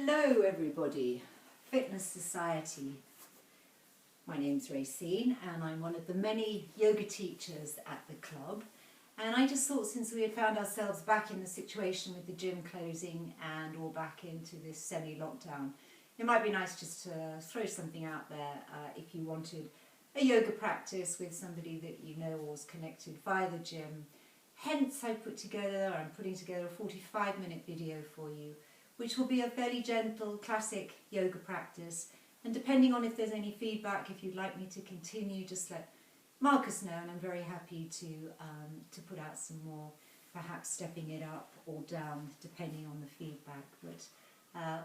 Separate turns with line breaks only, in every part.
Hello everybody, Fitness Society. My name's Raccine and I'm one of the many yoga teachers at the club, and I just thought, since we had found ourselves back in the situation with the gym closing and all back into this semi-lockdown, it might be nice just to throw something out there if you wanted a yoga practice with somebody that you know or was connected via the gym. Hence I'm putting together a 45-minute video for you, which will be a fairly gentle classic yoga practice, and depending on if there's any feedback, if you'd like me to continue, just let Marcus know, and I'm very happy to put out some more, perhaps stepping it up or down depending on the feedback. But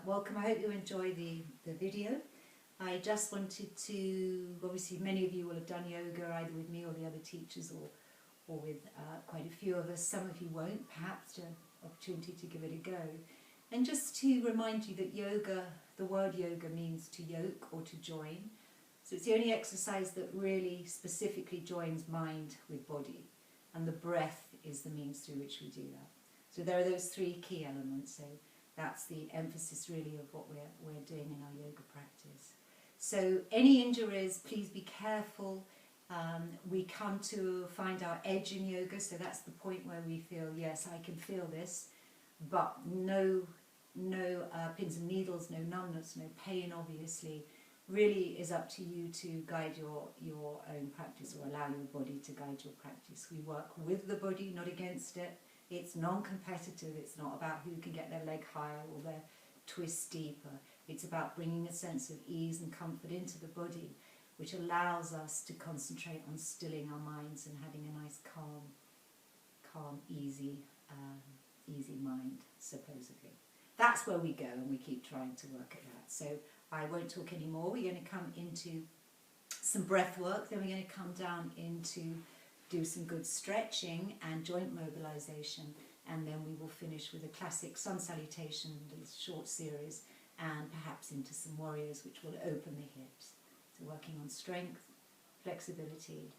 welcome, I hope you enjoy the video. I just wanted to, obviously many of you will have done yoga either with me or the other teachers, or with quite a few of us. Some of you won't, perhaps an opportunity to give it a go. And just to remind you that yoga, the word yoga means to yoke or to join. So it's the only exercise that really specifically joins mind with body, and the breath is the means through which we do that. So there are those three key elements. So that's the emphasis really of what we're doing in our yoga practice. So any injuries, please be careful. We come to find our edge in yoga, so that's the point where we feel, yes, I can feel this, but no pins and needles, no numbness, no pain, obviously. Really is up to you to guide your own practice, or allow your body to guide your practice. We work with the body, not against it. It's non-competitive. It's not about who can get their leg higher or their twist deeper. It's about bringing a sense of ease and comfort into the body, which allows us to concentrate on stilling our minds and having a nice calm, easy mind, supposedly. That's where we go, and we keep trying to work at that. So I won't talk anymore. We're going to come into some breath work, then we're going to come down into do some good stretching and joint mobilization, and then we will finish with a classic sun salutation, a short series, and perhaps into some warriors, which will open the hips. So working on strength, flexibility,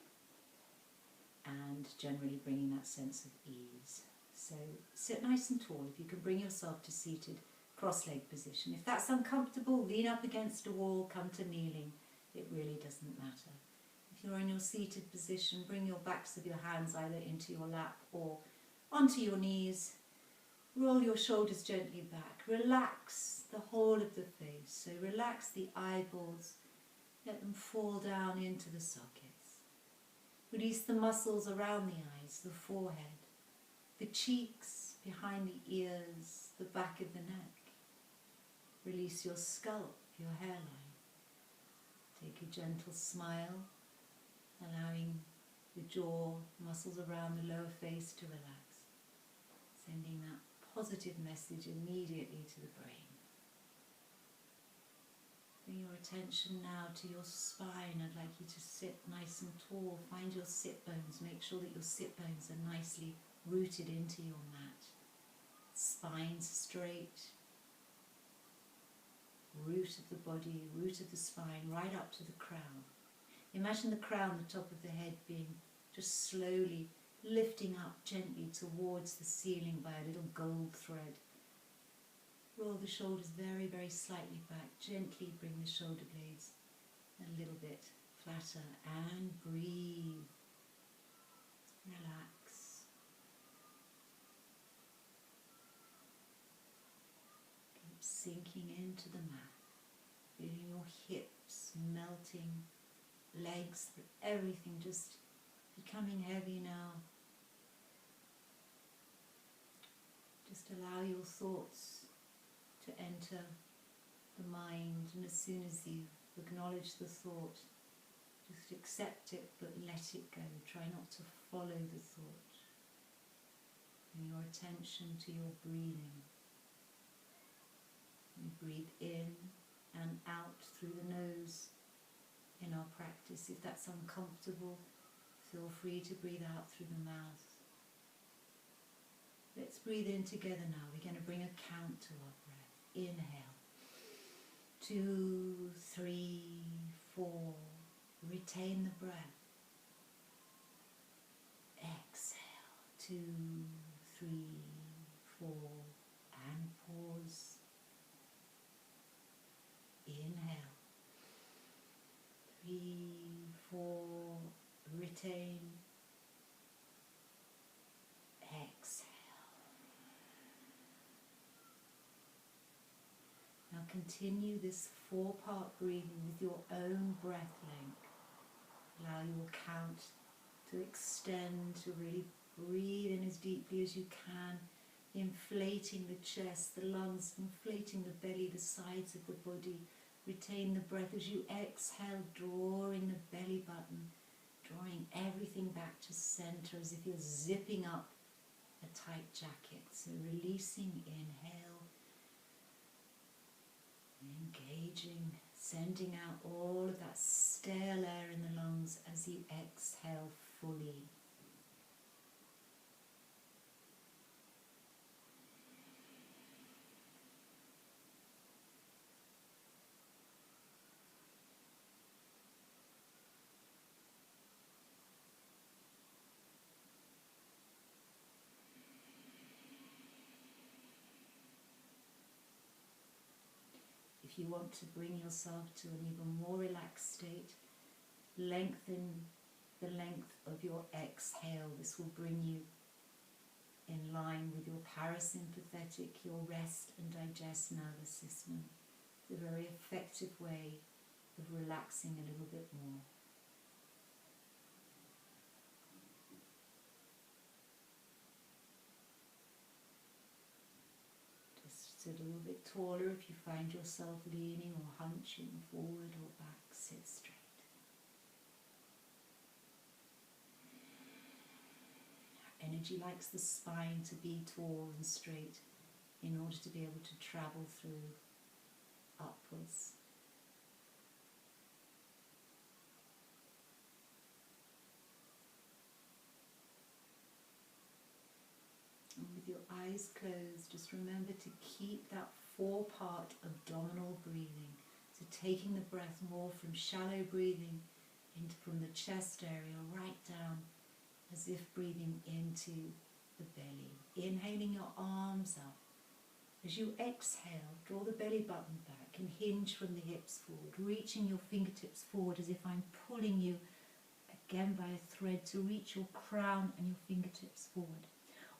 and generally bringing that sense of ease. So sit nice and tall. If you can bring yourself to seated cross-leg position. If that's uncomfortable, lean up against a wall, come to kneeling. It really doesn't matter. If you're in your seated position, bring your backs of your hands either into your lap or onto your knees. Roll your shoulders gently back. Relax the whole of the face. So relax the eyeballs. Let them fall down into the sockets. Release the muscles around the eyes, the forehead, the cheeks, behind the ears, the back of the neck. Release your scalp, your hairline. Take a gentle smile, allowing the jaw, muscles around the lower face to relax, sending that positive message immediately to the brain. Bring your attention now to your spine. I'd like you to sit nice and tall. Find your sit bones. Make sure that your sit bones are nicely rooted into your mat. Spine straight. Root of the body, root of the spine, right up to the crown. Imagine the crown, the top of the head, being just slowly lifting up gently towards the ceiling by a little gold thread. Roll the shoulders very, very slightly back. Gently bring the shoulder blades a little bit flatter, and breathe. Relax. Keep sinking into the mat. Feeling your hips melting, legs, everything just becoming heavy now. Just allow your thoughts to enter the mind, and as soon as you acknowledge the thought, just accept it but let it go. Try not to follow the thought. Bring your attention to your breathing. We breathe in and out through the nose in our practice. If that's uncomfortable, feel free to breathe out through the mouth. Let's breathe in together now. We're going to bring a count to our breath. Inhale. 2, 3, 4. Retain the breath. Exhale. 2, 3, 4. And pause. continue this 4-part breathing with your own breath length. Allow your count to extend, to really breathe in as deeply as you can, inflating the chest, the lungs, inflating the belly, the sides of the body. Retain the breath as you exhale, drawing the belly button, drawing everything back to center as if you're zipping up a tight jacket. So releasing, inhale, engaging, sending out all of that stale air in the lungs as you exhale fully. If you want to bring yourself to an even more relaxed state, lengthen the length of your exhale. This will bring you in line with your parasympathetic, your rest and digest nervous system. It's a very effective way of relaxing a little bit more. Sit a little bit taller if you find yourself leaning or hunching forward or back. Sit straight. Energy likes the spine to be tall and straight in order to be able to travel through upwards. And with your eyes closed, just remember to keep that 4-part abdominal breathing. So taking the breath more from shallow breathing into from the chest area right down, as if breathing into the belly. Inhaling your arms up. As you exhale, draw the belly button back and hinge from the hips forward, reaching your fingertips forward as if I'm pulling you again by a thread to reach your crown and your fingertips forward.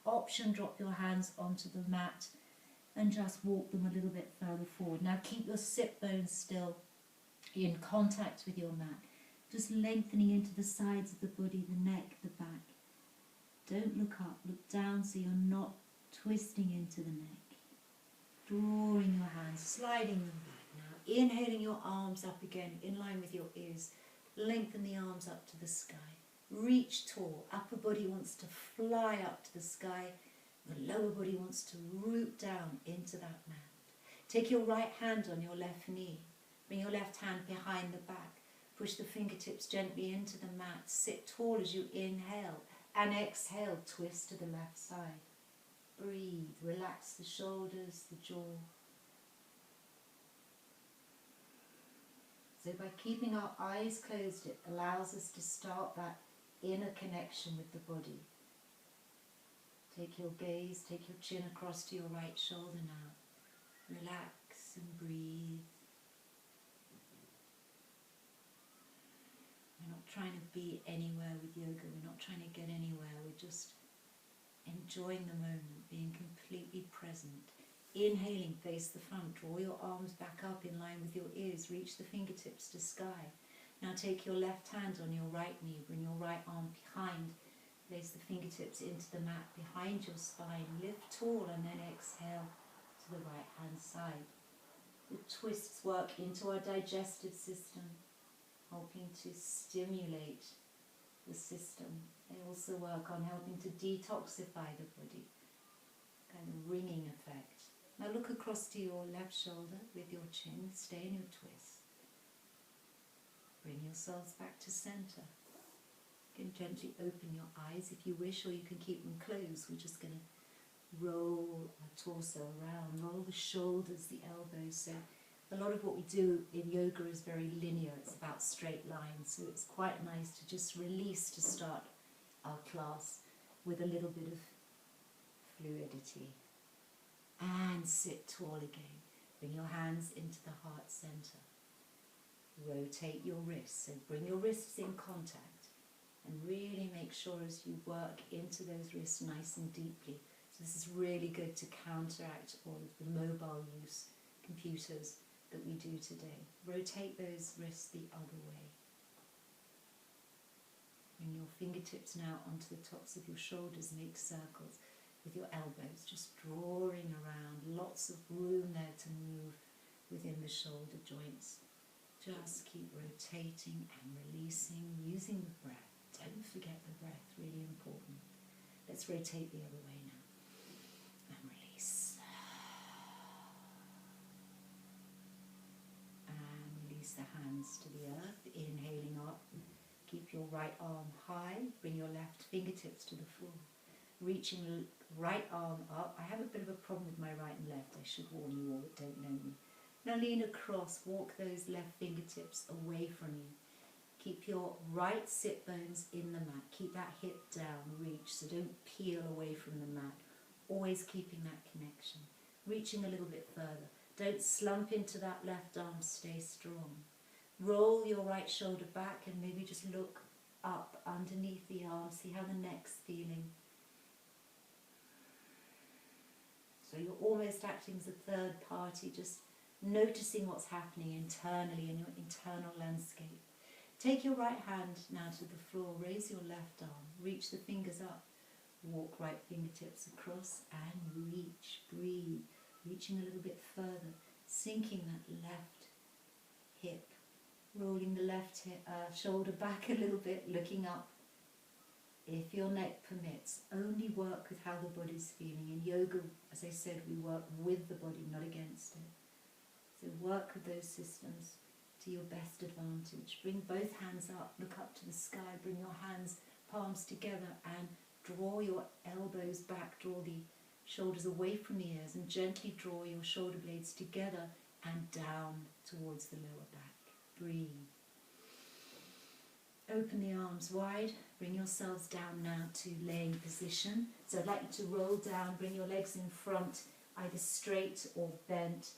Option, drop your hands onto the mat and just walk them a little bit further forward. Now keep your sit bones still in contact with your mat, just lengthening into the sides of the body, the neck, the back. Don't look up, look down so you're not twisting into the neck. Drawing your hands, sliding them back now. Inhaling your arms up again in line with your ears. Lengthen the arms up to the sky. Reach tall. Upper body wants to fly up to the sky. The lower body wants to root down into that mat. Take your right hand on your left knee. Bring your left hand behind the back. Push the fingertips gently into the mat. Sit tall as you inhale. And exhale, twist to the left side. Breathe. Relax the shoulders, the jaw. So by keeping our eyes closed, it allows us to start that inner connection with the body. Take your gaze, take your chin across to your right shoulder now. Relax and breathe. We're not trying to be anywhere with yoga. We're not trying to get anywhere. We're just enjoying the moment, being completely present. Inhaling, face the front. Draw your arms back up in line with your ears. Reach the fingertips to sky. Now take your left hand on your right knee. Bring your right arm behind. Place the fingertips into the mat behind your spine. Lift tall and then exhale to the right hand side. The twists work into our digestive system, helping to stimulate the system. They also work on helping to detoxify the body, kind of ringing effect. Now look across to your left shoulder with your chin. Stay in your twist. Bring yourselves back to center. You can gently open your eyes if you wish, or you can keep them closed. We're just going to roll our torso around, roll the shoulders, the elbows. So a lot of what we do in yoga is very linear. It's about straight lines. So it's quite nice to just release to start our class with a little bit of fluidity. And sit tall again. Bring your hands into the heart center. Rotate your wrists. So bring your wrists in contact. And really make sure as you work into those wrists nice and deeply. So this is really good to counteract all of the mobile use, computers, that we do today. Rotate those wrists the other way. Bring your fingertips now onto the tops of your shoulders, make circles with your elbows, just drawing around, lots of room there to move within the shoulder joints. Just keep rotating and releasing, using the breath. Don't forget the breath, really important. Let's rotate the other way now. And release. And release the hands to the earth, inhaling up. Keep your right arm high, bring your left fingertips to the floor. Reaching right arm up. I have a bit of a problem with my right and left, I should warn you all that don't know me. Now lean across, walk those left fingertips away from you. Keep your right sit bones in the mat. Keep that hip down, reach, so don't peel away from the mat. Always keeping that connection. Reaching a little bit further. Don't slump into that left arm, stay strong. Roll your right shoulder back and maybe just look up underneath the arm. See how the neck's feeling. So you're almost acting as a third party, just noticing what's happening internally in your internal landscape. Take your right hand now to the floor, raise your left arm, reach the fingers up, walk right fingertips across and reach, breathe, reaching a little bit further, sinking that left hip, rolling the left hip, shoulder back a little bit, looking up. If your neck permits, only work with how the body's feeling. In yoga, as I said, we work with the body, not against it. So work with those systems to your best advantage. Bring both hands up, look up to the sky, bring your hands, palms together and draw your elbows back, draw the shoulders away from the ears and gently draw your shoulder blades together and down towards the lower back. Breathe. Open the arms wide, bring yourselves down now to laying position. So I'd like you to roll down, bring your legs in front, either straight or bent,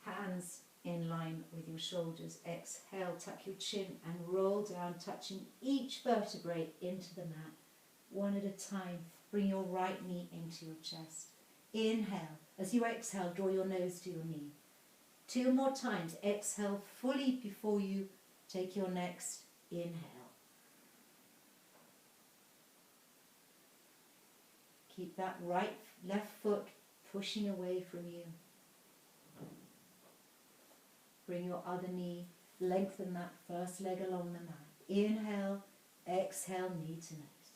hands in line with your shoulders. Exhale, tuck your chin and roll down, touching each vertebrae into the mat. One at a time, bring your right knee into your chest. Inhale. As you exhale, draw your nose to your knee. 2 more times. Exhale fully before you take your next inhale. Keep that left foot pushing away from you. Bring your other knee, lengthen that first leg along the mat. Inhale, exhale, knee to nose.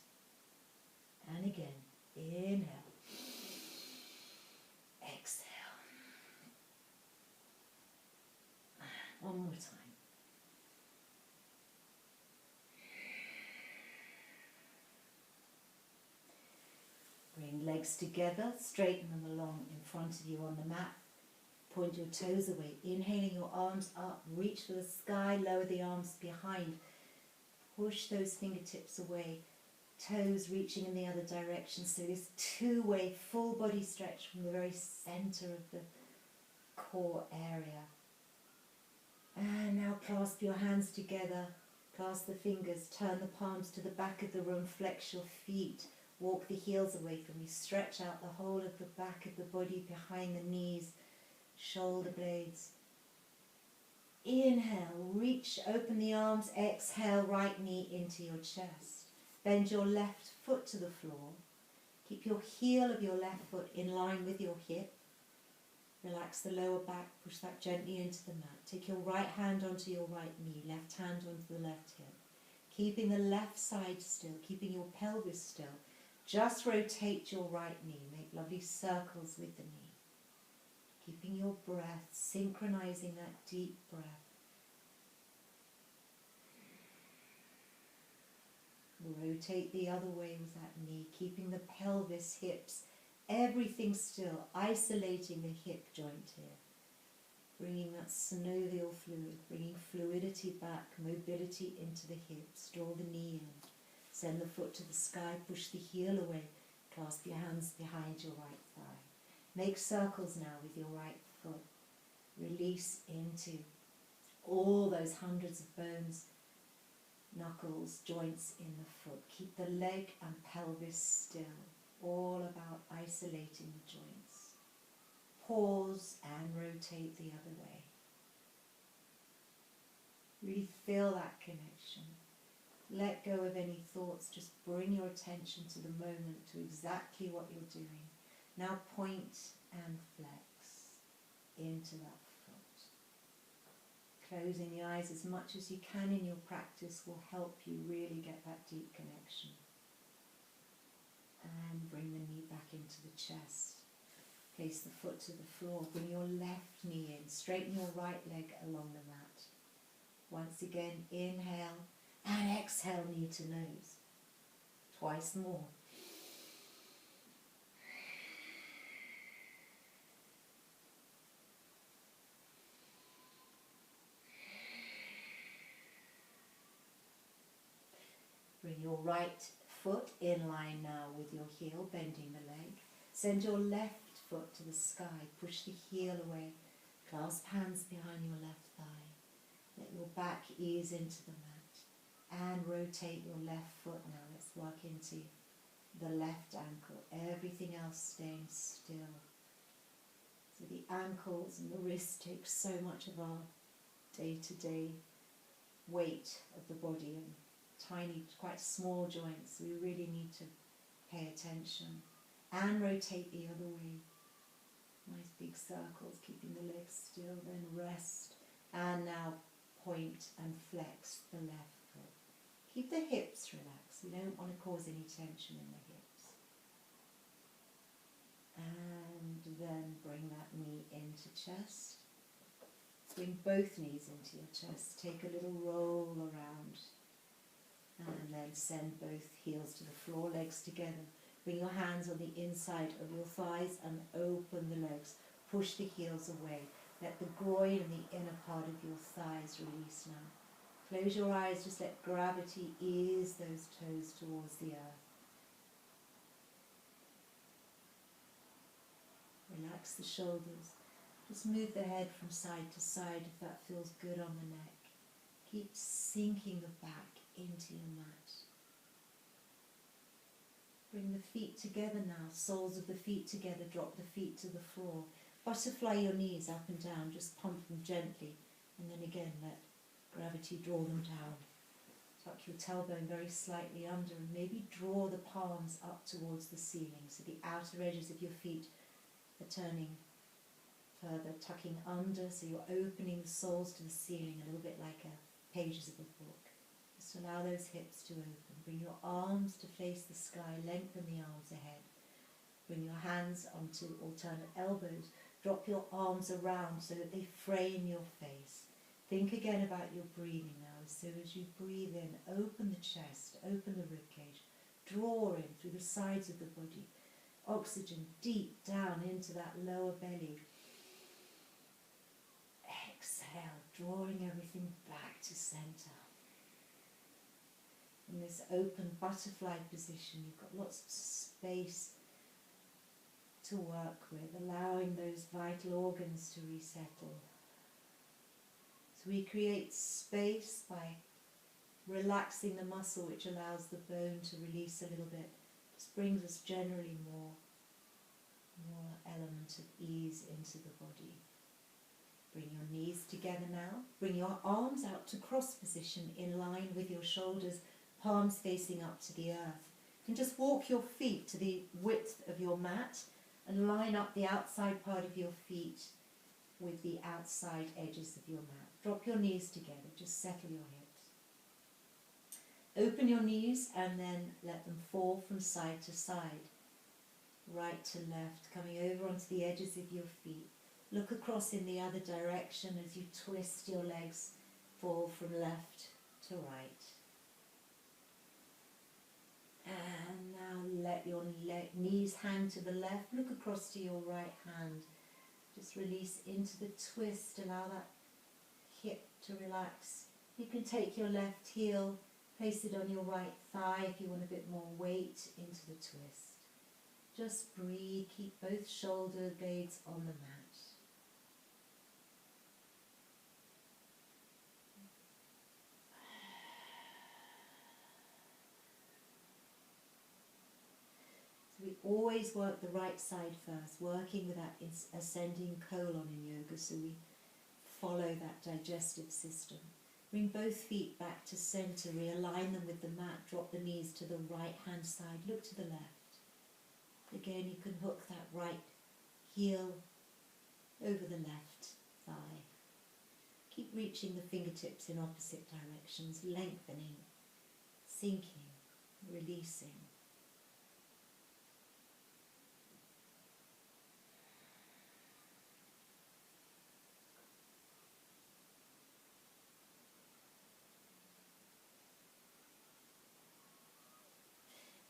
And again, inhale, exhale. One more time. Bring legs together, straighten them along in front of you on the mat. Point your toes away, inhaling your arms up, reach for the sky, lower the arms behind. Push those fingertips away, toes reaching in the other direction. So this two-way full body stretch from the very center of the core area. And now clasp your hands together, clasp the fingers, turn the palms to the back of the room, flex your feet. Walk the heels away from you, stretch out the whole of the back of the body behind the knees, shoulder blades. Inhale, reach, open the arms, exhale, right knee into your chest. Bend your left foot to the floor. Keep your heel of your left foot in line with your hip. Relax the lower back, push that gently into the mat. Take your right hand onto your right knee, left hand onto the left hip. Keeping the left side still, keeping your pelvis still. Just rotate your right knee, make lovely circles with the knee. Keeping your breath, synchronizing that deep breath. Rotate the other way with that knee, keeping the pelvis, hips, everything still, isolating the hip joint here. Bringing that synovial fluid, bringing fluidity back, mobility into the hips, draw the knee in. Send the foot to the sky, push the heel away, clasp your hands behind your right thigh. Make circles now with your right foot. Release into all those hundreds of bones, knuckles, joints in the foot. Keep the leg and pelvis still, all about isolating the joints. Pause and rotate the other way. Really feel that connection. Let go of any thoughts. Just bring your attention to the moment, to exactly what you're doing. Now point and flex into that foot. Closing the eyes as much as you can in your practice will help you really get that deep connection. And bring the knee back into the chest. Place the foot to the floor. Bring your left knee in. Straighten your right leg along the mat. Once again, inhale and exhale, knee to nose. Twice more. Bring your right foot in line now with your heel, bending the leg. Send your left foot to the sky. Push the heel away. Clasp hands behind your left thigh. Let your back ease into the mat. And rotate your left foot now. Let's work into the left ankle. Everything else staying still. So the ankles and the wrists take so much of our day-to-day weight of the body, and tiny, quite small joints. We really need to pay attention. And rotate the other way. Nice big circles, keeping the legs still. Then rest. And now point and flex the left foot. Keep the hips relaxed. We don't want to cause any tension in the hips. And then bring that knee into chest. Bring both knees into your chest. Take a little roll around. And then send both heels to the floor, legs together. Bring your hands on the inside of your thighs and open the legs. Push the heels away. Let the groin and the inner part of your thighs release now. Close your eyes, just let gravity ease those toes towards the earth. Relax the shoulders. Just move the head from side to side if that feels good on the neck. Keep sinking the back into your mat. Bring the feet together now, soles of the feet together, drop the feet to the floor. Butterfly your knees up and down, just pump them gently, and then again let gravity draw them down. Tuck your tailbone very slightly under and maybe draw the palms up towards the ceiling, so the outer edges of your feet are turning further, tucking under, so you're opening the soles to the ceiling, a little bit like pages of a book. Just allow those hips to open. Bring your arms to face the sky, lengthen the arms ahead. Bring your hands onto alternate elbows. Drop your arms around so that they frame your face. Think again about your breathing now. So as you breathe in, open the chest, open the ribcage, draw in through the sides of the body. Oxygen deep down into that lower belly. Exhale, drawing everything back to center. In this open butterfly position, you've got lots of space to work with, allowing those vital organs to resettle. So we create space by relaxing the muscle, which allows the bone to release a little bit. Just brings us generally more element of ease into the body. Bring your knees together now. Bring your arms out to cross position in line with your shoulders, palms facing up to the earth. You can just walk your feet to the width of your mat and line up the outside part of your feet with the outside edges of your mat. Drop your knees together, just settle your hips. Open your knees and then let them fall from side to side, right to left, coming over onto the edges of your feet. Look across in the other direction as you twist your legs, fall from left to right. And now let your knees hang to the left. Look across to your right hand. Just release into the twist. Allow that hip to relax. You can take your left heel, place it on your right thigh if you want a bit more weight into the twist. Just breathe. Keep both shoulder blades on the mat. We always work the right side first, working with that ascending colon in yoga, so we follow that digestive system. Bring both feet back to centre, realign them with the mat, drop the knees to the right hand side, look to the left. Again, you can hook that right heel over the left thigh. Keep reaching the fingertips in opposite directions, lengthening, sinking, releasing.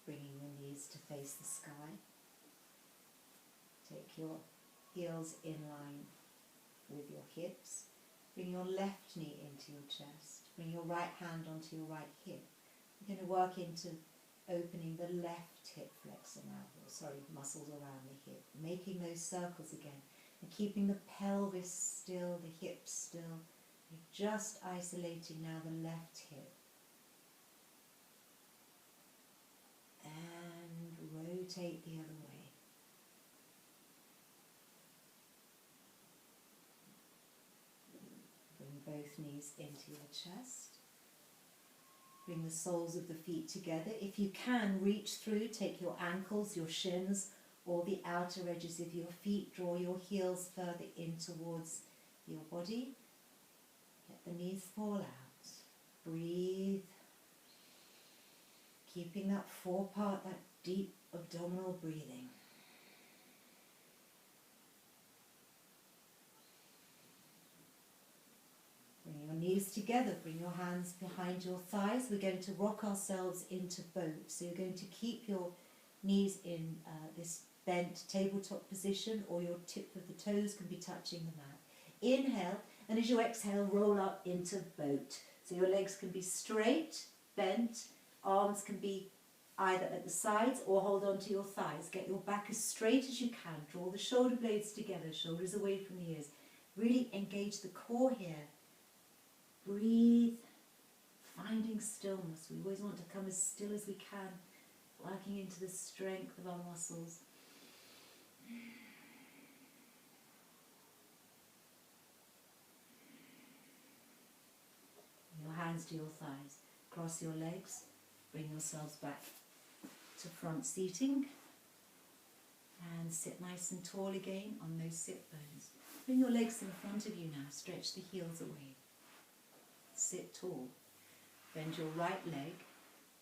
Bringing your knees to face the sky. Take your heels in line with your hips. Bring your left knee into your chest. Bring your right hand onto your right hip. We're going to work into opening the left hip flexor now, muscles around the hip. Making those circles again and keeping the pelvis still, the hips still. You're just isolating now the left hip. And rotate the other way. Bring both knees into your chest. Bring the soles of the feet together. If you can, reach through, take your ankles, your shins, or the outer edges of your feet. Draw your heels further in towards your body. Let the knees fall out. Breathe. Keeping that forepart, that deep abdominal breathing. Bring your knees together, bring your hands behind your thighs. We're going to rock ourselves into boat. So you're going to keep your knees in this bent tabletop position, or your tip of the toes can be touching the mat. Inhale, and as you exhale, roll up into boat. So your legs can be straight, bent, arms can be either at the sides or hold on to your thighs. Get your back as straight as you can. Draw the shoulder blades together, shoulders away from the ears. Really engage the core here. Breathe, finding stillness. We always want to come as still as we can, working into the strength of our muscles. Your hands to your thighs. Cross your legs. Bring yourselves back to front seating. And sit nice and tall again on those sit bones. Bring your legs in front of you now. Stretch the heels away. Sit tall. Bend your right leg.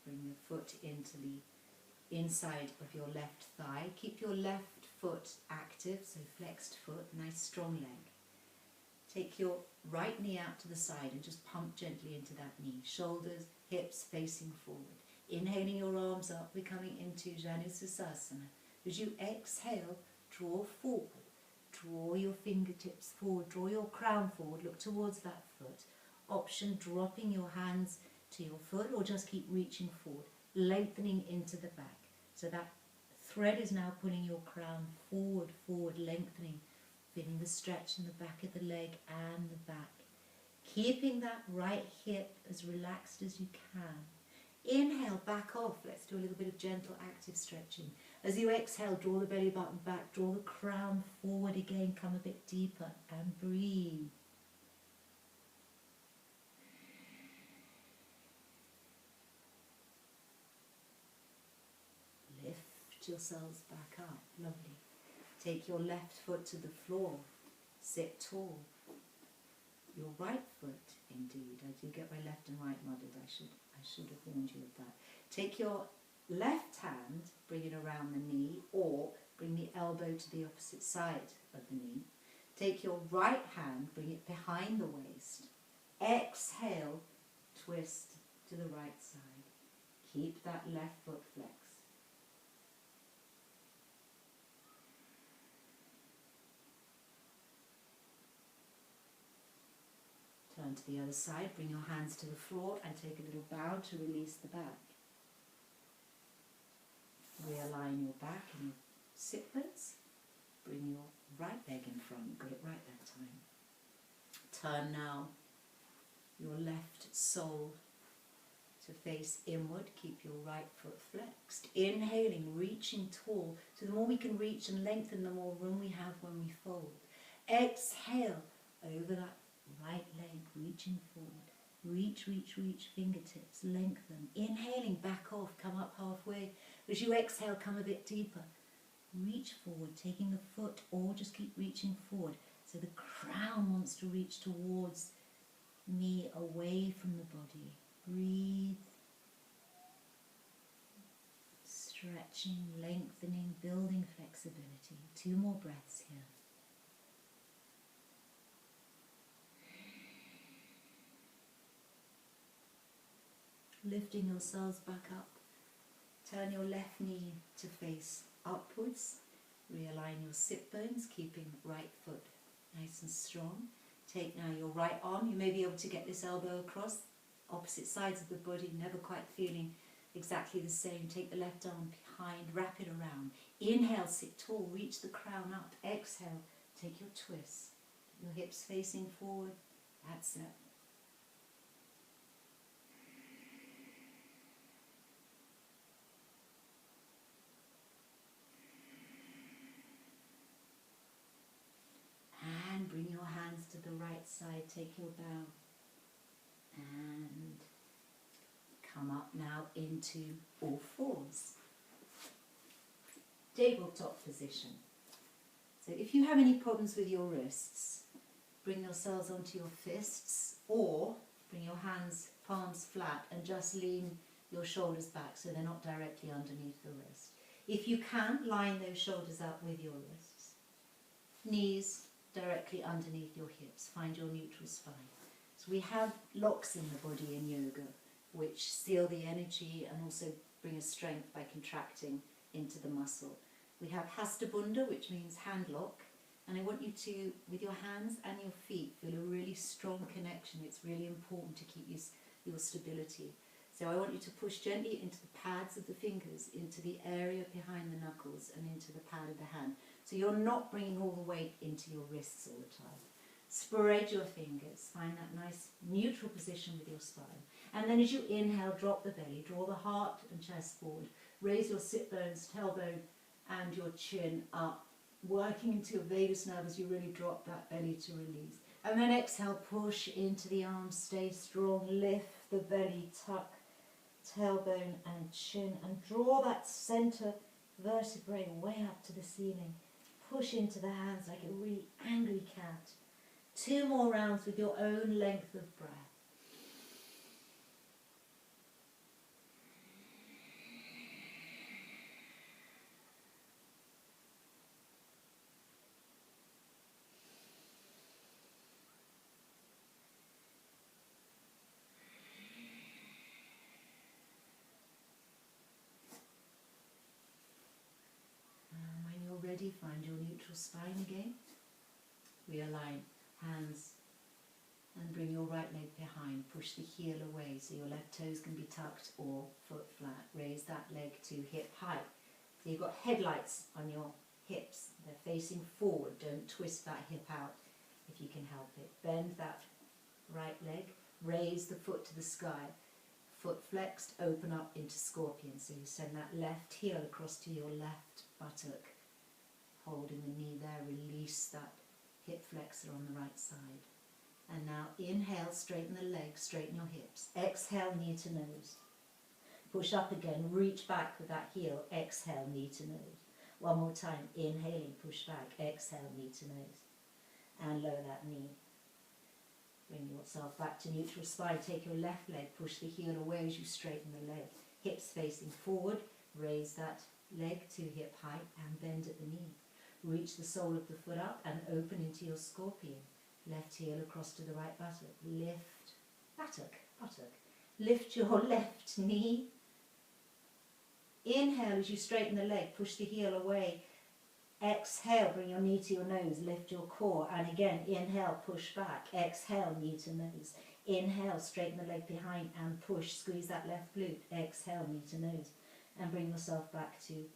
Bring the foot into the inside of your left thigh. Keep your left foot active, so flexed foot, nice strong leg. Take your right knee out to the side and just pump gently into that knee. Shoulders, hips facing forward. Inhaling your arms up, we're coming into Janusirsasana. As you exhale, draw forward. Draw your fingertips forward. Draw your crown forward. Look towards that foot. Option, dropping your hands to your foot, or just keep reaching forward, lengthening into the back. So that thread is now pulling your crown forward, lengthening, feeling the stretch in the back of the leg and the back. Keeping that right hip as relaxed as you can. Inhale, back off. Let's do a little bit of gentle active stretching. As you exhale, draw the belly button back, draw the crown forward again, come a bit deeper and breathe. Lift yourselves back up. Lovely. Take your left foot to the floor. Sit tall. Your right foot, indeed. I do get my left and right muddled. I should have warned you of that. Take your left hand, bring it around the knee, or bring the elbow to the opposite side of the knee. Take your right hand, bring it behind the waist. Exhale, twist to the right side. Keep that left foot flexed. Turn to the other side, bring your hands to the floor and take a little bow to release the back. Realign your back and your sit bones. Bring your right leg in front, you got it right that time. Turn now your left sole to face inward, keep your right foot flexed. Inhaling, reaching tall, so the more we can reach and lengthen, the more room we have when we fold. Exhale, over that right leg, reaching forward. Reach, reach, reach, fingertips, lengthen. Inhaling, back off, come up halfway. As you exhale, come a bit deeper. Reach forward, taking the foot, or just keep reaching forward. So the crown wants to reach towards me, away from the body. Breathe. Stretching, lengthening, building flexibility. 2 more breaths here. Lifting yourselves back up. Turn your left knee to face upwards. Realign your sit bones, keeping right foot nice and strong. Take now your right arm. You may be able to get this elbow across opposite sides of the body, never quite feeling exactly the same. Take the left arm behind, wrap it around. Inhale, sit tall, reach the crown up. Exhale, take your twist. Your hips facing forward. That's it. And bring your hands to the right side, take your bow. And come up now into all fours. Tabletop position. So if you have any problems with your wrists, bring yourselves onto your fists, or bring your hands, palms flat, and just lean your shoulders back so they're not directly underneath the wrist. If you can, line those shoulders up with your wrists. Knees directly underneath your hips. Find your neutral spine. So we have locks in the body in yoga, which seal the energy and also bring us strength by contracting into the muscle. We have Hasta Bandha, which means hand lock, and I want you to, with your hands and your feet, feel a really strong connection. It's really important to keep your stability. So I want you to push gently into the pads of the fingers, into the area behind the knuckles, and into the pad of the hand. So you're not bringing all the weight into your wrists all the time. Spread your fingers, find that nice neutral position with your spine. And then as you inhale, drop the belly, draw the heart and chest forward. Raise your sit bones, tailbone and your chin up, working into your vagus nerve as you really drop that belly to release. And then exhale, push into the arms, stay strong, lift the belly, tuck tailbone and chin, and draw that center vertebrae way up to the ceiling. Push into the hands like a really angry cat. 2 more rounds with your own length of breath. Ready, find your neutral spine again. Realign hands and bring your right leg behind. Push the heel away so your left toes can be tucked or foot flat. Raise that leg to hip height. So you've got headlights on your hips. They're facing forward. Don't twist that hip out if you can help it. Bend that right leg. Raise the foot to the sky. Foot flexed, open up into scorpion. So you send that left heel across to your left buttock. Holding the knee there, release that hip flexor on the right side. And now inhale, straighten the legs, straighten your hips. Exhale, knee to nose. Push up again, reach back with that heel. Exhale, knee to nose. One more time, inhaling, push back. Exhale, knee to nose. And lower that knee. Bring yourself back to neutral spine. Take your left leg, push the heel away as you straighten the leg. Hips facing forward, raise that leg to hip height and bend at the knee. Reach the sole of the foot up and open into your scorpion. Left heel across to the right buttock. Lift, buttock. Lift your left knee. Inhale as you straighten the leg, push the heel away. Exhale, bring your knee to your nose, lift your core. And again, inhale, push back. Exhale, knee to nose. Inhale, straighten the leg behind and push. Squeeze that left glute. Exhale, knee to nose. And bring yourself back to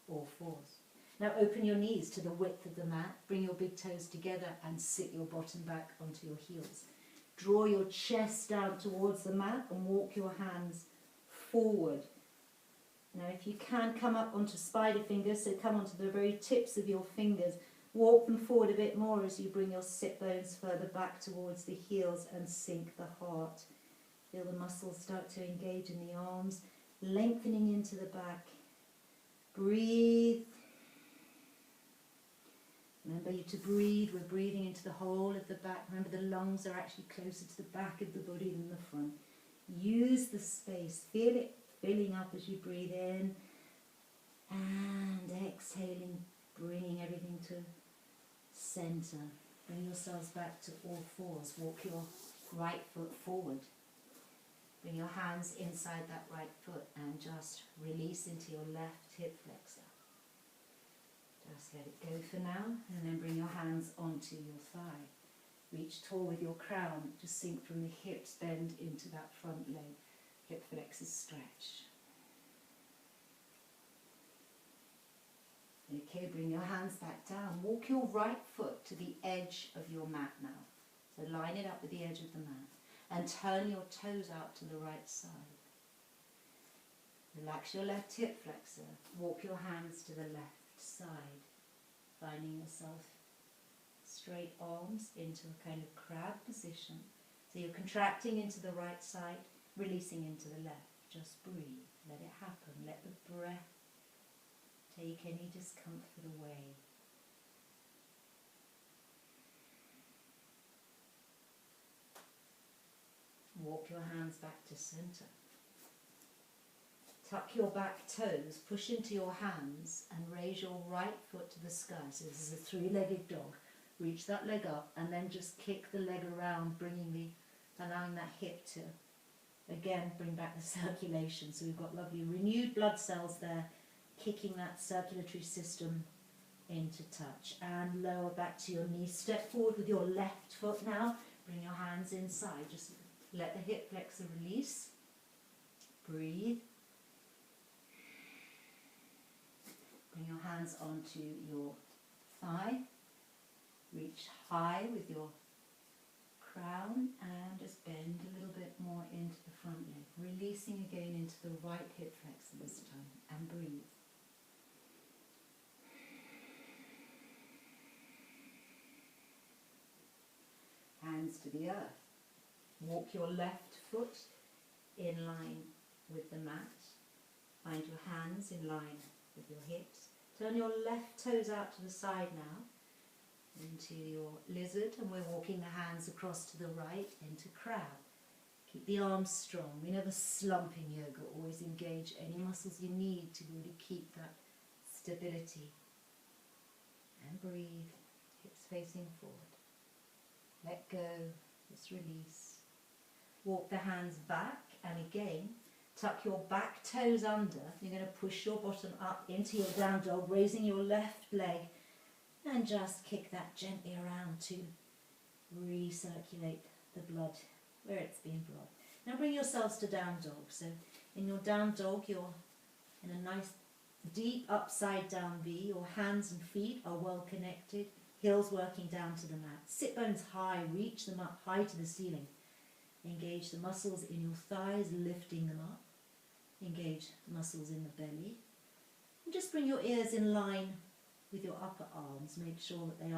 all fours. Now open your knees to the width of the mat. Bring your big toes together and sit your bottom back onto your heels. Draw your chest down towards the mat and walk your hands forward. Now if you can, come up onto spider fingers, so come onto the very tips of your fingers. Walk them forward a bit more as you bring your sit bones further back towards the heels and sink the heart Feel the muscles start to engage in the arms, lengthening into the back. Breathe. Remember you to breathe. We're breathing into the whole of the back. Remember the lungs are actually closer to the back of the body than the front. Use the space. Feel it filling up as you breathe in. And exhaling, bringing everything to center. Bring yourselves back to all fours. Walk your right foot forward. Bring your hands inside that right foot and just release into your left hip flexor. Just let it go for now, and then bring your hands onto your thigh. Reach tall with your crown. Just sink from the hips, bend into that front leg. Hip flexors stretch. Okay, bring your hands back down. Walk your right foot to the edge of your mat now. So line it up with the edge of the mat. And turn your toes out to the right side. Relax your left hip flexor. Walk your hands to the left side. Finding yourself straight arms into a kind of crab position. So you're contracting into the right side, releasing into the left. Just breathe. Let it happen. Let the breath take any discomfort away. Walk your hands back to center. Tuck your back toes, push into your hands and raise your right foot to the sky. So this is a three-legged dog. Reach that leg up and then just kick the leg around, allowing that hip to, again, bring back the circulation. So we've got lovely renewed blood cells there, kicking that circulatory system into touch. And lower back to your knees. Step forward with your left foot now. Bring your hands inside. Just let the hip flexor release. Breathe. Bring your hands onto your thigh. Reach high with your crown and just bend a little bit more into the front leg. Releasing again into the right hip flexor this time. And breathe. Hands to the earth. Walk your left foot in line with the mat. Find your hands in line with your hips. Turn your left toes out to the side now into your lizard, and we're walking the hands across to the right into crab. Keep the arms strong. We never slump in yoga. Always engage any muscles you need to really keep that stability. And breathe. Hips facing forward. Let go. Just release. Walk the hands back, and again tuck your back toes under. You're going to push your bottom up into your down dog, raising your left leg, and just kick that gently around to recirculate the blood where it's being blocked. Now bring yourselves to down dog. So in your down dog, you're in a nice deep upside down V. Your hands and feet are well connected, heels working down to the mat. Sit bones high, reach them up high to the ceiling. Engage the muscles in your thighs, lifting them up. Engage muscles in the belly. And just bring your ears in line with your upper arms. Make sure that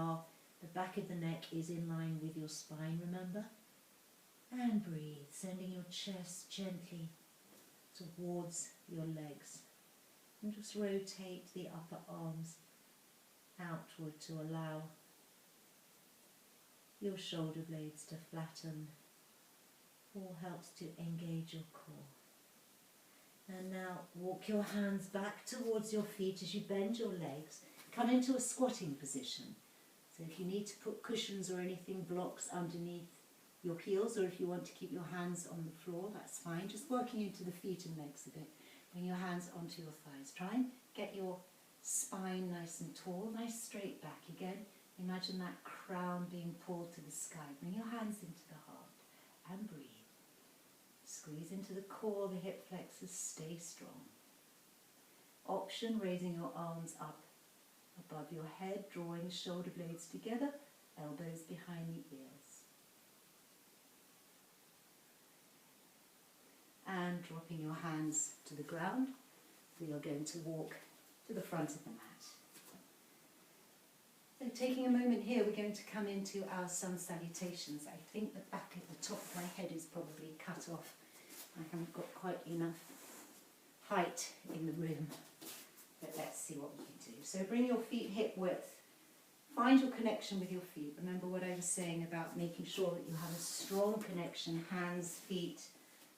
the back of the neck is in line with your spine, remember? And breathe, sending your chest gently towards your legs. And just rotate the upper arms outward to allow your shoulder blades to flatten. All helps to engage your core. And now walk your hands back towards your feet as you bend your legs. Come into a squatting position. So if you need to put cushions or anything, blocks underneath your heels, or if you want to keep your hands on the floor, that's fine. Just working into the feet and legs a bit. Bring your hands onto your thighs. Try and get your spine nice and tall, nice straight back again. Imagine that crown being pulled to the sky. Bring your hands into the heart and breathe. Squeeze into the core, the hip flexors, stay strong. Option, raising your arms up above your head, drawing shoulder blades together, elbows behind the ears. And dropping your hands to the ground, we are going to walk to the front of the mat. So taking a moment here, we're going to come into our sun salutations. I think the back of the top of my head is probably cut off I haven't got quite enough height in the room, but let's see what we can do. So bring your feet hip width. Find your connection with your feet. Remember what I was saying about making sure that you have a strong connection, hands, feet,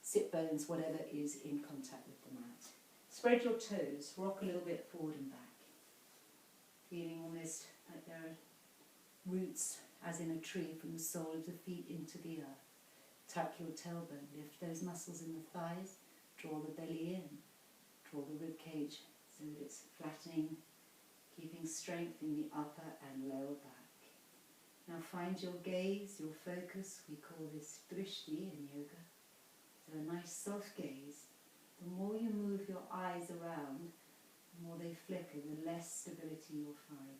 sit bones, whatever is in contact with the mat. Spread your toes, rock a little bit forward and back. Feeling almost like there are roots, as in a tree, from the sole of the feet into the earth. Tuck your tailbone, lift those muscles in the thighs, draw the belly in, draw the rib cage so that it's flattening, keeping strength in the upper and lower back. Now find your gaze, your focus. We call this drishti in yoga. So a nice soft gaze. The more you move your eyes around, the more they flicker, the less stability you'll find.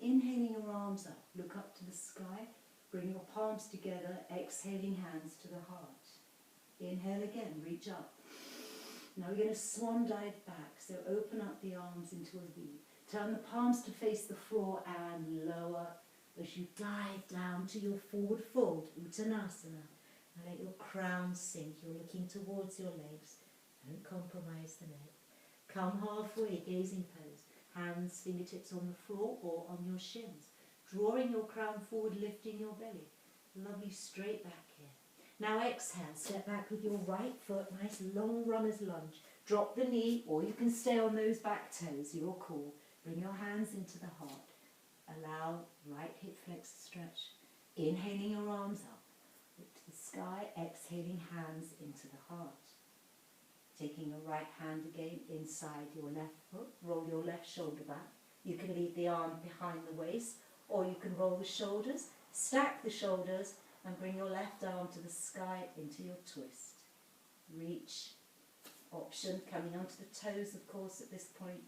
Inhaling your arms up, look up to the sky, bring your palms together, exhaling hands to the heart. Inhale again, reach up. Now we're going to swan dive back, so open up the arms into a V. Turn the palms to face the floor and lower as you dive down to your forward fold, Uttanasana. Now let your crown sink, you're looking towards your legs. Don't compromise the neck. Come halfway, gazing pose. Hands, fingertips on the floor or on your shins. Drawing your crown forward, lifting your belly. Lovely straight back here. Now exhale, step back with your right foot, nice long runner's lunge. Drop the knee, or you can stay on those back toes, your call. Bring your hands into the heart. Allow right hip flexor stretch. Inhaling your arms up. Look to the sky, exhaling hands into the heart. Taking your right hand again inside your left foot, roll your left shoulder back. You can leave the arm behind the waist, or you can roll the shoulders, stack the shoulders, and bring your left arm to the sky into your twist. Reach. Option, coming onto the toes, of course, at this point.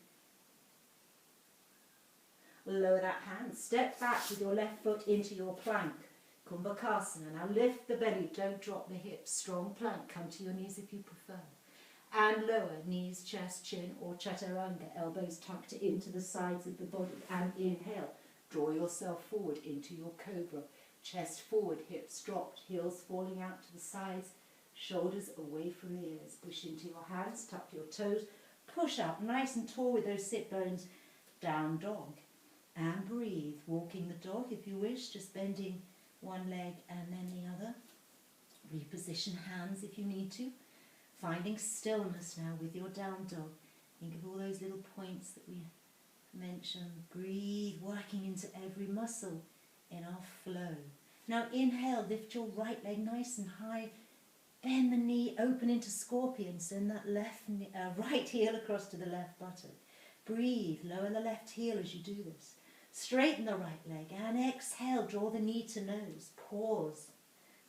Lower that hand, step back with your left foot into your plank. Kumbhakasana. Now lift the belly, don't drop the hips. Strong plank, come to your knees if you prefer. And lower, knees, chest, chin, or chaturanga, elbows tucked into the sides of the body. And inhale, draw yourself forward into your cobra. Chest forward, hips dropped, heels falling out to the sides, shoulders away from the ears. Push into your hands, tuck your toes, push up nice and tall with those sit bones. Down dog. And breathe, walking the dog if you wish, just bending one leg and then the other. Reposition hands if you need to. Finding stillness now with your down dog. Think of all those little points that we mentioned. Breathe, working into every muscle in our flow. Now inhale, lift your right leg nice and high. Bend the knee, open into scorpion. Send that right heel across to the left buttock. Breathe, lower the left heel as you do this. Straighten the right leg and exhale, draw the knee to nose. Pause.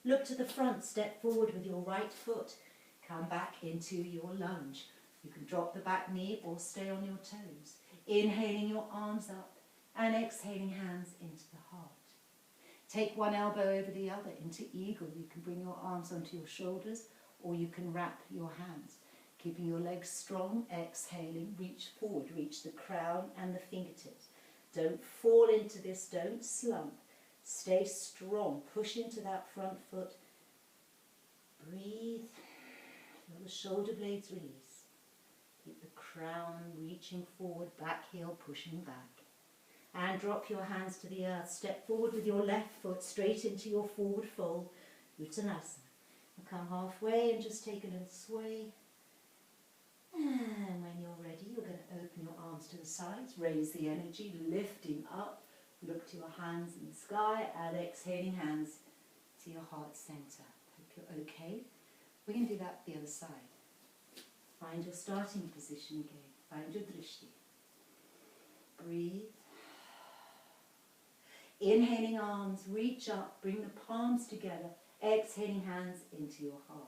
Look to the front, step forward with your right foot. Come back into your lunge. You can drop the back knee or stay on your toes. Inhaling your arms up and exhaling hands into the heart. Take one elbow over the other into eagle. You can bring your arms onto your shoulders or you can wrap your hands. Keeping your legs strong, exhaling, reach forward, reach the crown and the fingertips. Don't fall into this, don't slump. Stay strong, push into that front foot. Breathe, feel the shoulder blades release. Keep the crown reaching forward, back heel pushing back. And drop your hands to the earth. Step forward with your left foot straight into your forward fold, Uttanasana. And come halfway and just take a little sway. And when you're ready, you're going to open your arms to the sides, raise the energy, lifting up, look to your hands in the sky, and exhaling hands to your heart center. Hope you're okay. We're going to do that the other side. Find your starting position again. Find your drishti. Breathe. Inhaling arms, reach up, bring the palms together, exhaling hands into your heart.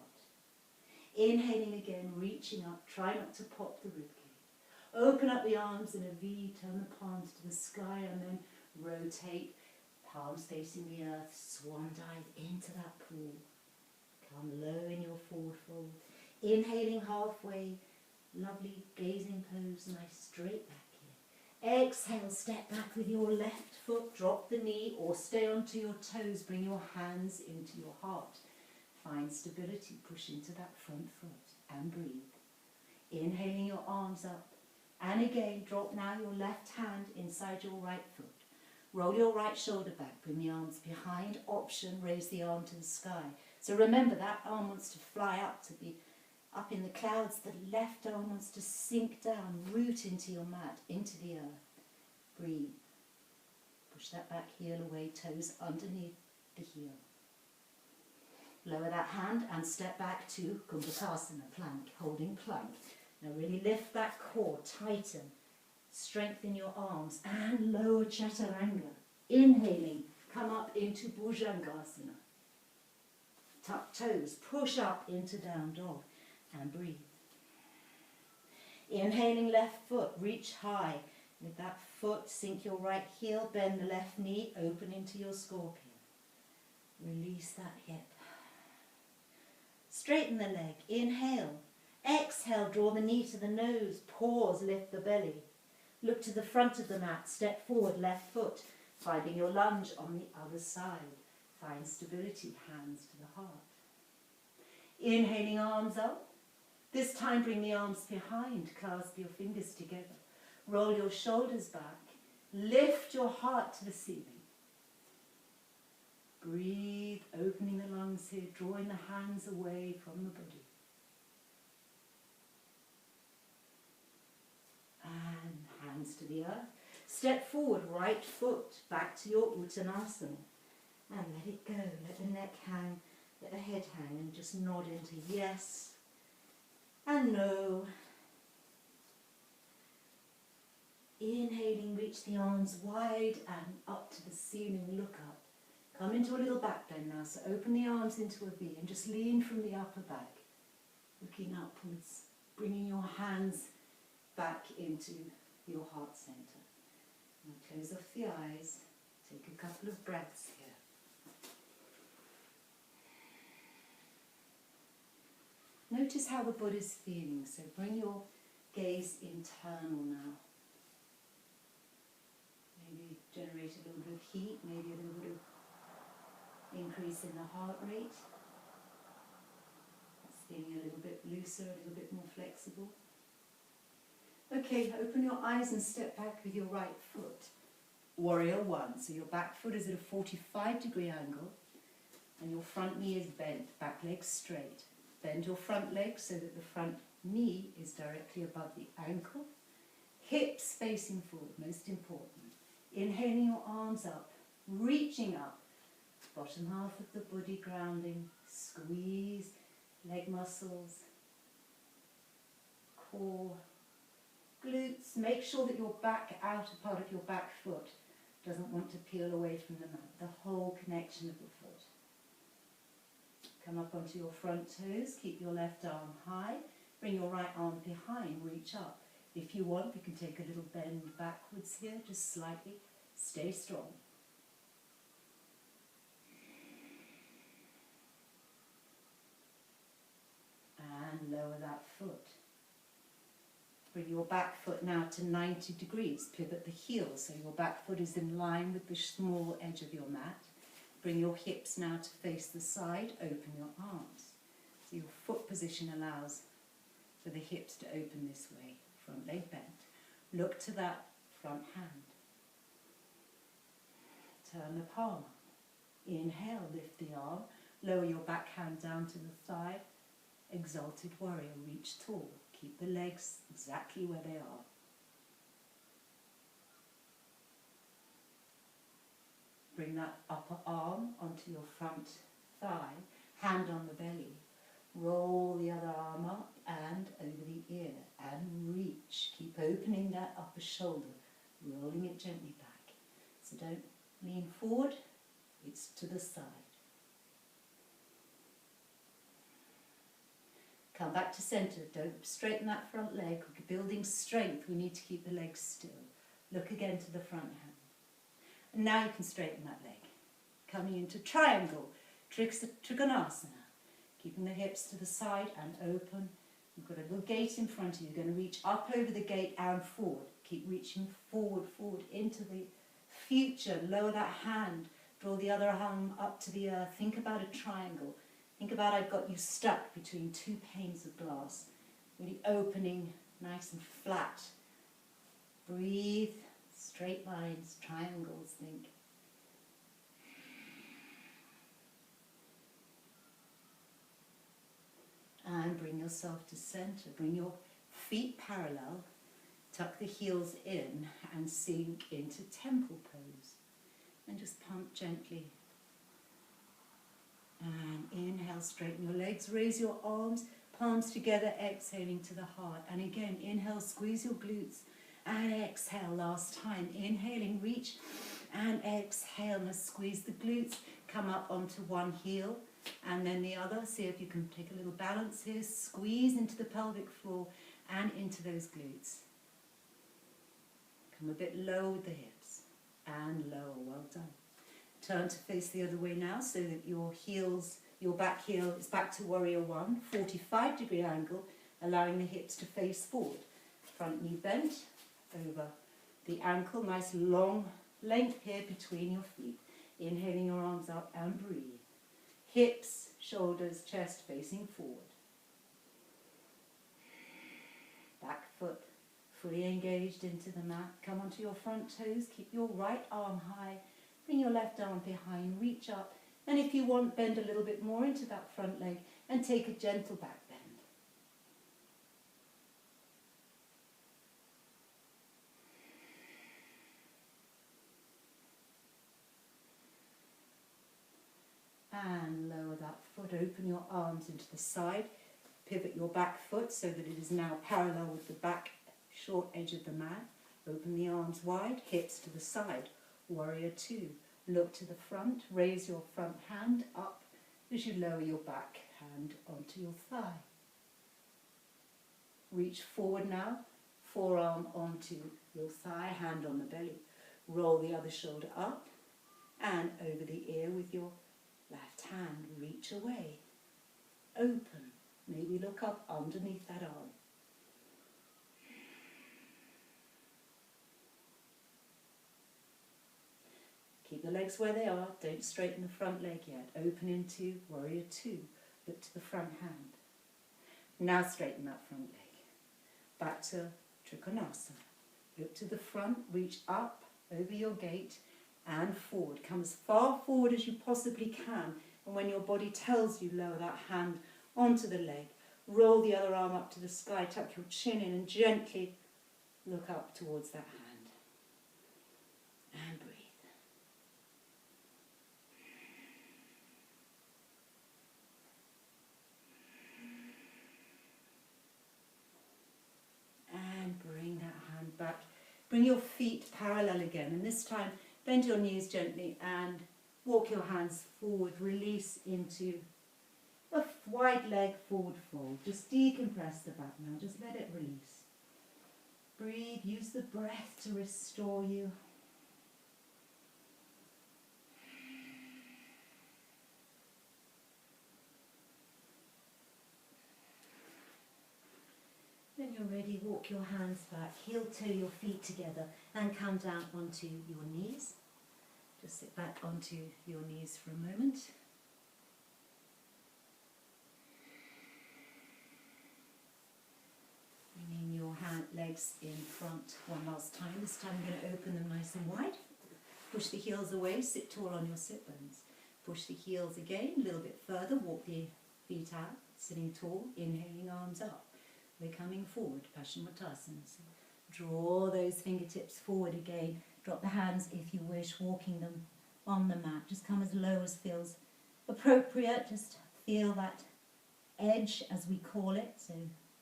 Inhaling again, reaching up, try not to pop the ribcage. Open up the arms in a V, turn the palms to the sky and then rotate, palms facing the earth, swan dive into that pool. Come low in your forward fold. Inhaling halfway, lovely gazing pose, nice straight back here. Exhale, step back with your left foot, drop the knee or stay onto your toes, bring your hands into your heart. Find stability, push into that front foot and breathe. Inhaling your arms up. And again, drop now your left hand inside your right foot. Roll your right shoulder back, bring the arms behind. Option, raise the arm to the sky. So remember, that arm wants to fly up, to be up in the clouds. The left arm wants to sink down, root into your mat, into the earth. Breathe. Push that back heel away, toes underneath the heel. Lower that hand and step back to Kumbhakasana, plank, holding plank. Now really lift that core, tighten, strengthen your arms and lower Chaturanga. Inhaling, come up into Bhujangasana. Tuck toes, push up into down dog and breathe. Inhaling left foot, reach high. With that foot, sink your right heel, bend the left knee, open into your scorpion. Release that hip. Straighten the leg, inhale. Exhale, draw the knee to the nose, pause, lift the belly. Look to the front of the mat, step forward, left foot, finding your lunge on the other side. Find stability, hands to the heart. Inhaling, arms up. This time bring the arms behind, clasp your fingers together. Roll your shoulders back, lift your heart to the ceiling. Breathe, opening the lungs here, drawing the hands away from the body. And hands to the earth. Step forward, right foot, back to your Uttanasana. And let it go, let the neck hang, let the head hang, and just nod into yes and no. Inhaling, reach the arms wide and up to the ceiling, look up. Come into a little back bend now, so open the arms into a V and just lean from the upper back, looking upwards, bringing your hands back into your heart center. Now close off the eyes, take a couple of breaths here. Notice how the body's feeling, so bring your gaze internal now. Maybe generate a little bit of heat, maybe a little bit of increase in the heart rate. It's feeling a little bit looser, a little bit more flexible. Okay, open your eyes and step back with your right foot. Warrior one. So your back foot is at a 45-degree angle and your front knee is bent, back leg straight. Bend your front leg so that the front knee is directly above the ankle. Hips facing forward, most important. Inhaling your arms up, reaching up. Bottom half of the body grounding. Squeeze leg muscles, core, glutes. Make sure that your back outer part of your back foot doesn't want to peel away from the mat. The whole connection of the foot. Come up onto your front toes. Keep your left arm high. Bring your right arm behind. Reach up. If you want, you can take a little bend backwards here, just slightly. Stay strong. And lower that foot. Bring your back foot now to 90 degrees. Pivot the heel so your back foot is in line with the small edge of your mat. Bring your hips now to face the side. Open your arms. So your foot position allows for the hips to open this way. Front leg bent. Look to that front hand. Turn the palm. Inhale, lift the arm. Lower your back hand down to the thigh. Exalted warrior, reach tall. Keep the legs exactly where they are. Bring that upper arm onto your front thigh. Hand on the belly. Roll the other arm up and over the ear and reach. Keep opening that upper shoulder, rolling it gently back. So don't lean forward, it's to the side. Come back to center. Don't straighten that front leg. We're building strength. We need to keep the legs still. Look again to the front hand. And now you can straighten that leg. Coming into triangle, Trikonasana. Keeping the hips to the side and open. You've got a little gate in front of you. You're going to reach up over the gate and forward. Keep reaching forward, forward into the future. Lower that hand. Draw the other arm up to the earth. Think about a triangle. Think about I've got you stuck between two panes of glass, really opening nice and flat. Breathe, straight lines, triangles, think. And bring yourself to center. Bring your feet parallel. Tuck the heels in and sink into temple pose. And just pump gently. And inhale, straighten your legs, raise your arms, palms together, exhaling to the heart. And again, inhale, squeeze your glutes. And exhale, last time. Inhaling, reach and exhale. Now squeeze the glutes, come up onto one heel and then the other. See if you can take a little balance here. Squeeze into the pelvic floor and into those glutes. Come a bit low with the hips and lower. Well done. Turn to face the other way now so that your heels, your back heel is back to warrior one, 45-degree angle, allowing the hips to face forward. Front knee bent over the ankle, nice long length here between your feet. Inhaling your arms up and breathe. Hips, shoulders, chest facing forward. Back foot fully engaged into the mat. Come onto your front toes. Keep your right arm high. Bring your left arm behind. Reach up. And if you want, bend a little bit more into that front leg and take a gentle back bend. And lower that foot. Open your arms into the side. Pivot your back foot so that it is now parallel with the back short edge of the mat. Open the arms wide, hips to the side. Warrior two. Look to the front. Raise your front hand up as you lower your back hand onto your thigh. Reach forward now. Forearm onto your thigh, hand on the belly. Roll the other shoulder up and over the ear with your left hand. Reach away. Open. Maybe look up underneath that arm. Keep the legs where they are. Don't straighten the front leg yet. Open into warrior two. Look to the front hand. Now straighten that front leg. Back to Trikonasana. Look to the front. Reach up over your gate and forward. Come as far forward as you possibly can. And when your body tells you, lower that hand onto the leg. Roll the other arm up to the sky. Tuck your chin in and gently look up towards that hand. And breathe. And bring that hand back. Bring your feet parallel again. And this time, bend your knees gently and walk your hands forward. Release into a wide leg forward fold. Just decompress the back now. Just let it release. Breathe. Use the breath to restore you. When you're ready, walk your hands back. Heel toe your feet together and come down onto your knees. Just sit back onto your knees for a moment. Bringing your legs in front one last time. This time I'm going to open them nice and wide. Push the heels away, sit tall on your sit bones. Push the heels again, a little bit further, walk the feet out, sitting tall, inhaling arms up. We're coming forward, Paschimottanasana. So draw those fingertips forward again. Drop the hands if you wish, walking them on the mat. Just come as low as feels appropriate. Just feel that edge, as we call it. So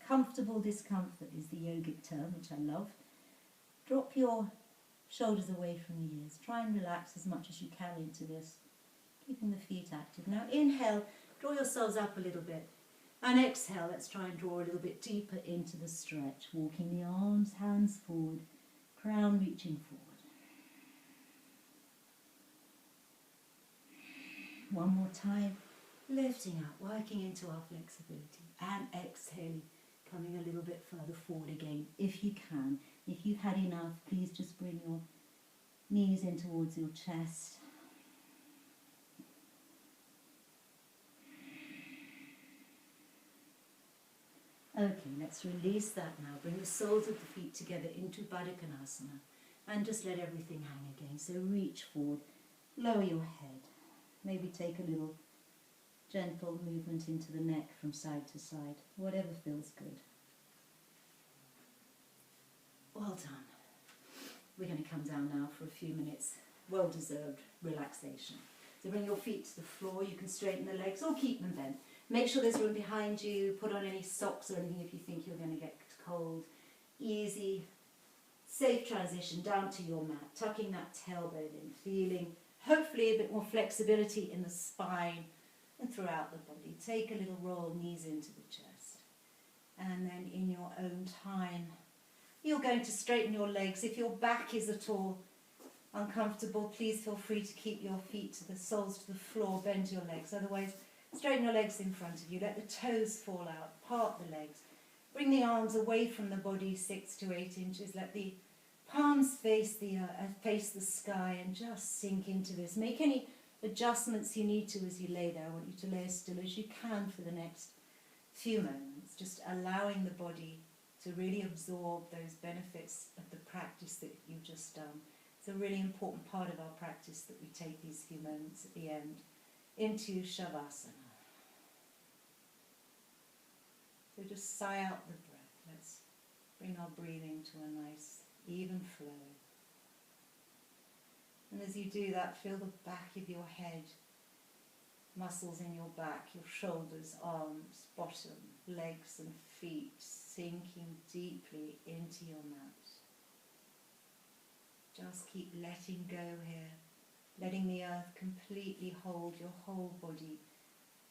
comfortable discomfort is the yogic term, which I love. Drop your shoulders away from the ears. Try and relax as much as you can into this, keeping the feet active. Now inhale, draw yourselves up a little bit. And exhale, let's try and draw a little bit deeper into the stretch. Walking the arms, hands forward, crown reaching forward. One more time, lifting up, working into our flexibility. And exhaling, coming a little bit further forward again, if you can. If you've had enough, please just bring your knees in towards your chest. Okay, let's release that now. Bring the soles of the feet together into Baddha Konasana and just let everything hang again. So reach forward, lower your head. Maybe take a little gentle movement into the neck from side to side, whatever feels good. Well done. We're going to come down now for a few minutes. Well-deserved relaxation. So bring your feet to the floor. You can straighten the legs or keep them bent. Make sure there's room behind you. Put on any socks or anything if you think you're going to get cold. Easy, safe transition down to your mat. Tucking that tailbone in. Feeling hopefully a bit more flexibility in the spine and throughout the body. Take a little roll, knees into the chest. And then in your own time, you're going to straighten your legs. If your back is at all uncomfortable, please feel free to keep your feet to the soles to the floor, bend your legs. Otherwise, straighten your legs in front of you. Let the toes fall out, part the legs. Bring the arms away from the body 6 to 8 inches. Let the palms face the sky and just sink into this. Make any adjustments you need to as you lay there. I want you to lay as still as you can for the next few moments. Just allowing the body to really absorb those benefits of the practice that you've just done. It's a really important part of our practice that we take these few moments at the end into Shavasana. So just sigh out the breath. Let's bring our breathing to a nice even flow. And as you do that, feel the back of your head, muscles in your back, your shoulders, arms, bottom, legs and feet sinking deeply into your mat. Just keep letting go here, letting the earth completely hold your whole body.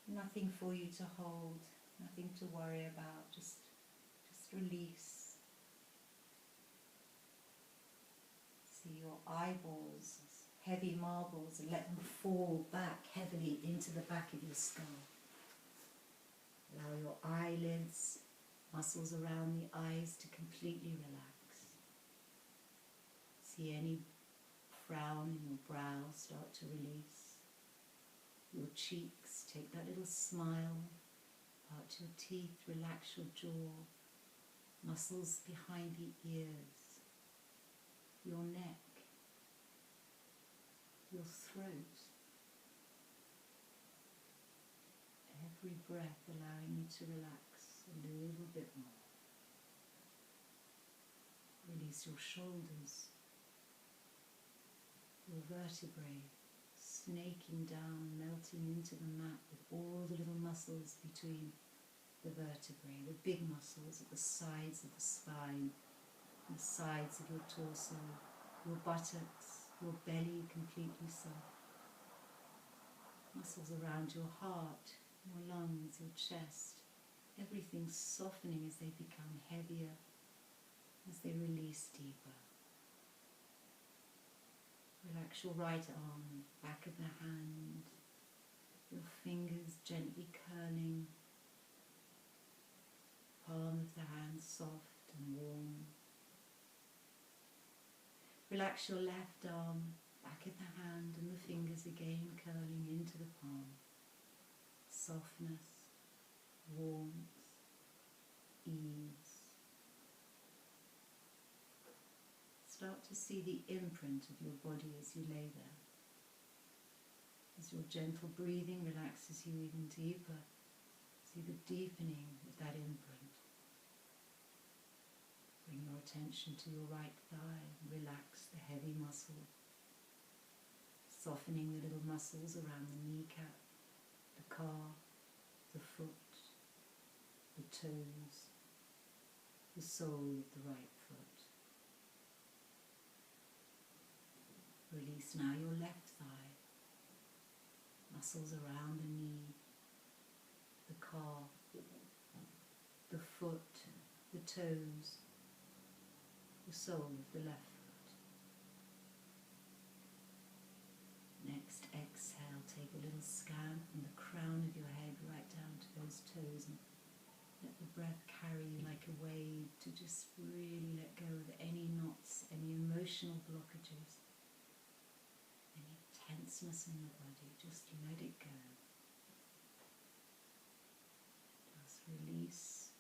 Nothing for you to hold, nothing to worry about, just release. See your eyeballs as heavy marbles and let them fall back heavily into the back of your skull. Allow your eyelids, muscles around the eyes to completely relax. See any frown in your brow start to release. Your cheeks, take that little smile, part your teeth, relax your jaw, muscles behind the ears, your neck, your throat. Every breath allowing you to relax a little bit more. Release your shoulders, your vertebrae snaking down, melting into the mat with all the little muscles between the vertebrae, the big muscles at the sides of the spine, the sides of your torso, your buttocks, your belly completely soft, muscles around your heart, your lungs, your chest, everything softening as they become heavier, as they release deeper. Relax your right arm, back of the hand, your fingers gently curling, palm of the hand soft and warm. Relax your left arm, back of the hand and the fingers again curling into the palm. Softness, warmth, ease. Start to see the imprint of your body as you lay there. As your gentle breathing relaxes you even deeper, see the deepening of that imprint. Bring your attention to your right thigh, relax the heavy muscle, softening the little muscles around the kneecap, the calf, the foot, the toes, the sole of the right foot. Release now your left thigh, muscles around the knee, the calf, the foot, the toes, the sole of the left foot. Next, exhale, take a little scan from the crown of your head right down to those toes and let the breath carry you like a wave to just really let go of any knots, any emotional blockages. Any tenseness in your body, just let it go. Just release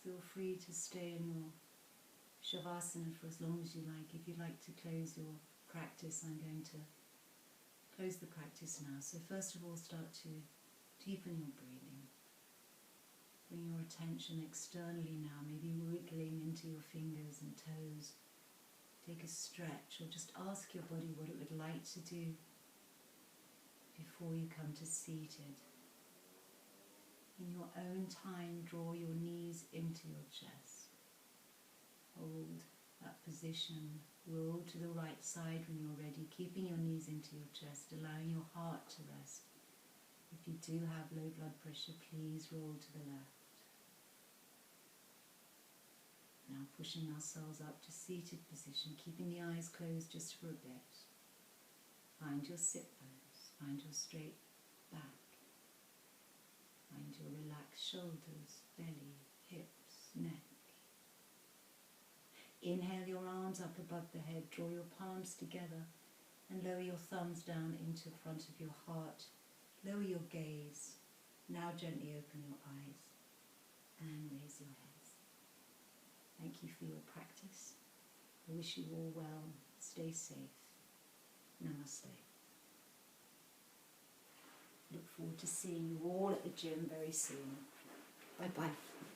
feel free to stay in your Shavasana for as long as you like. If you'd like to close your practice, I'm going to close the practice now. So first of all, start to deepen your breathing. Bring your attention externally now, maybe wiggling into your fingers and toes. Take a stretch, or just ask your body what it would like to do before you come to seated. In your own time, draw your knees into your chest. Hold that position. Roll to the right side when you're ready, keeping your knees into your chest, allowing your heart to rest. If you do have low blood pressure, please roll to the left. Now pushing ourselves up to seated position, keeping the eyes closed just for a bit. Find your sit bones, find your straight back, find your relaxed shoulders, belly, hips, neck. Inhale your arms up above the head, draw your palms together and lower your thumbs down into front of your heart. Lower your gaze. Now gently open your eyes and raise your heads. Thank you for your practice. I wish you all well. Stay safe. Namaste. Look forward to seeing you all at the gym very soon. Bye-bye.